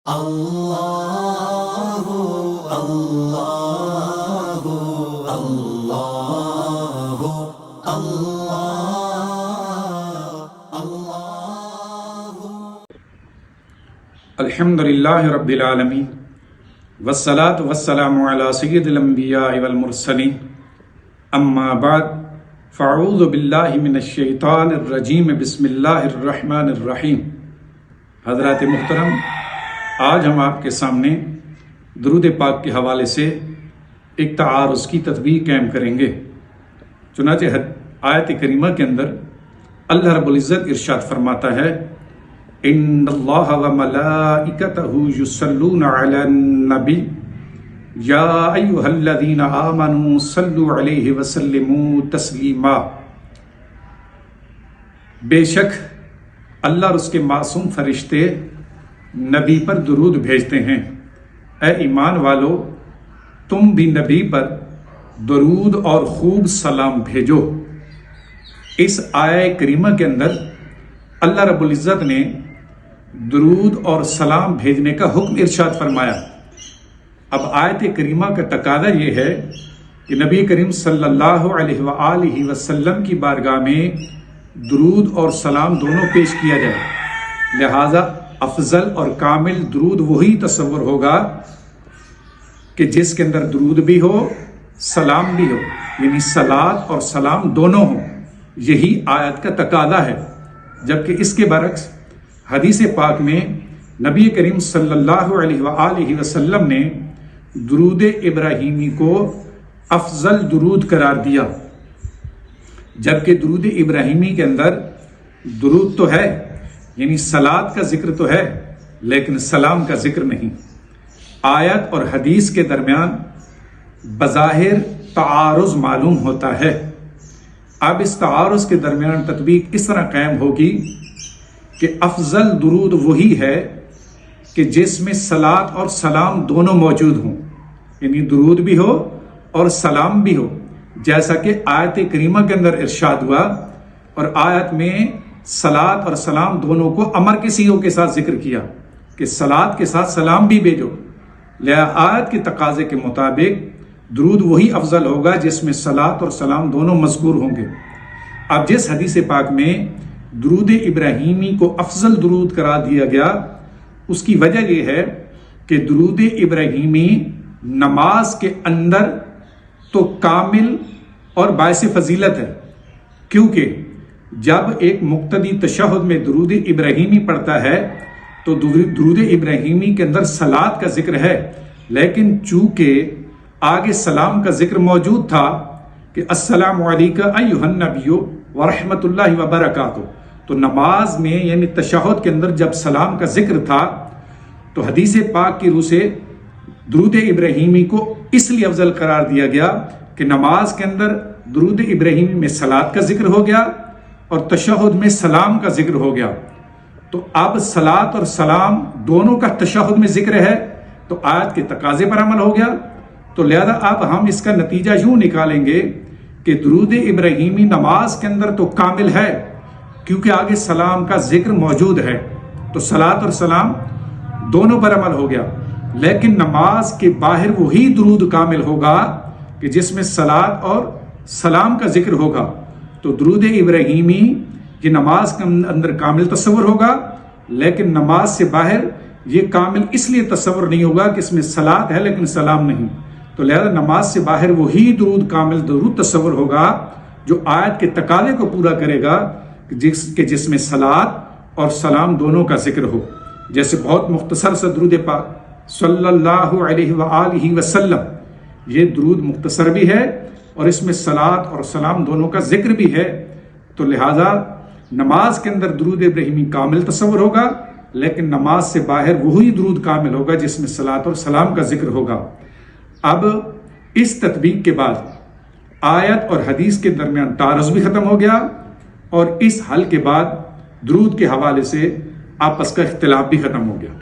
اللہ اللہ اللہ اللہ الحمدللہ رب العالمین والصلاة والسلام علی سید الانبیاء والمرسلین اما بعد فاعوذ باللہ من الشیطان الرجیم بسم اللہ الرحمن الرحیم۔ حضرات محترم، آج ہم آپ کے سامنے درود پاک کے حوالے سے ایک تعارض کی تطبیق قائم کریں گے۔ چنانچہ آیت کریمہ کے اندر اللہ رب العزت ارشاد فرماتا ہے، ان اللہ وملائکتہ یصلون علی النبی یا ایھا الذین آمنوا صلوا علیہ وسلموا تسلیما۔ بے شک اللہ اور اس کے معصوم فرشتے نبی پر درود بھیجتے ہیں۔ اے ایمان والو، تم بھی نبی پر درود اور خوب سلام بھیجو۔ اس آیہ کریمہ کے اندر اللہ رب العزت نے درود اور سلام بھیجنے کا حکم ارشاد فرمایا۔ اب آیت کریمہ کا تقاضا یہ ہے کہ نبی کریم صلی اللہ علیہ وآلہ وسلم کی بارگاہ میں درود اور سلام دونوں پیش کیا جائے، لہذا افضل اور کامل درود وہی تصور ہوگا کہ جس کے اندر درود بھی ہو سلام بھی ہو، یعنی صلات اور سلام دونوں ہوں۔ یہی آیت کا تقاضا ہے۔ جبکہ اس کے برعکس حدیث پاک میں نبی کریم صلی اللہ علیہ وآلہ وسلم نے درود ابراہیمی کو افضل درود قرار دیا، جبکہ درود ابراہیمی کے اندر درود تو ہے، یعنی صلات کا ذکر تو ہے، لیکن سلام کا ذکر نہیں۔ آیت اور حدیث کے درمیان بظاہر تعارض معلوم ہوتا ہے۔ اب اس تعارض کے درمیان تطبیق اس طرح قائم ہوگی کہ افضل درود وہی ہے کہ جس میں صلات اور سلام دونوں موجود ہوں، یعنی درود بھی ہو اور سلام بھی ہو، جیسا کہ آیت کریمہ کے اندر ارشاد ہوا، اور آیت میں صلات اور سلام دونوں کو امر کے صیغوں کے ساتھ ذکر کیا کہ صلات کے ساتھ سلام بھی بھیجو۔ لہذا آیت کے تقاضے کے مطابق درود وہی افضل ہوگا جس میں صلات اور سلام دونوں مذکور ہوں گے۔ اب جس حدیث پاک میں درود ابراہیمی کو افضل درود قرار دیا گیا، اس کی وجہ یہ ہے کہ درود ابراہیمی نماز کے اندر تو کامل اور باعث فضیلت ہے، کیونکہ جب ایک مقتدی تشہد میں درود ابراہیمی پڑھتا ہے تو درود ابراہیمی کے اندر صلات کا ذکر ہے، لیکن چونکہ آگے سلام کا ذکر موجود تھا کہ السلام علیکم ایھا النبی ورحمۃ اللہ وبرکاتہ، تو نماز میں یعنی تشہد کے اندر جب سلام کا ذکر تھا تو حدیث پاک کی روح سے درود ابراہیمی کو اس لیے افضل قرار دیا گیا کہ نماز کے اندر درود ابراہیمی میں صلات کا ذکر ہو گیا اور تشہد میں سلام کا ذکر ہو گیا۔ تو اب صلات اور سلام دونوں کا تشہد میں ذکر ہے تو آیت کے تقاضے پر عمل ہو گیا۔ تو لہذا اب ہم اس کا نتیجہ یوں نکالیں گے کہ درود ابراہیمی نماز کے اندر تو کامل ہے کیونکہ آگے سلام کا ذکر موجود ہے، تو صلات اور سلام دونوں پر عمل ہو گیا، لیکن نماز کے باہر وہی درود کامل ہوگا کہ جس میں صلات اور سلام کا ذکر ہوگا۔ تو درود ابراہیمی یہ نماز کے اندر کامل تصور ہوگا، لیکن نماز سے باہر یہ کامل اس لیے تصور نہیں ہوگا کہ اس میں صلات ہے لیکن سلام نہیں۔ تو لہذا نماز سے باہر وہی درود کامل درود تصور ہوگا جو آیت کے تقاضے کو پورا کرے گا کہ جس میں صلات اور سلام دونوں کا ذکر ہو۔ جیسے بہت مختصر سا درود پاک صلی اللہ علیہ وآلہ وسلم، یہ درود مختصر بھی ہے اور اس میں صلات اور سلام دونوں کا ذکر بھی ہے، تو لہذا نماز کے اندر درود ابراہیمی کامل تصور ہوگا، لیکن نماز سے باہر وہی درود کامل ہوگا جس میں صلات اور سلام کا ذکر ہوگا۔ اب اس تطبیق کے بعد آیت اور حدیث کے درمیان تعارض بھی ختم ہو گیا، اور اس حل کے بعد درود کے حوالے سے آپس کا اختلاف بھی ختم ہو گیا۔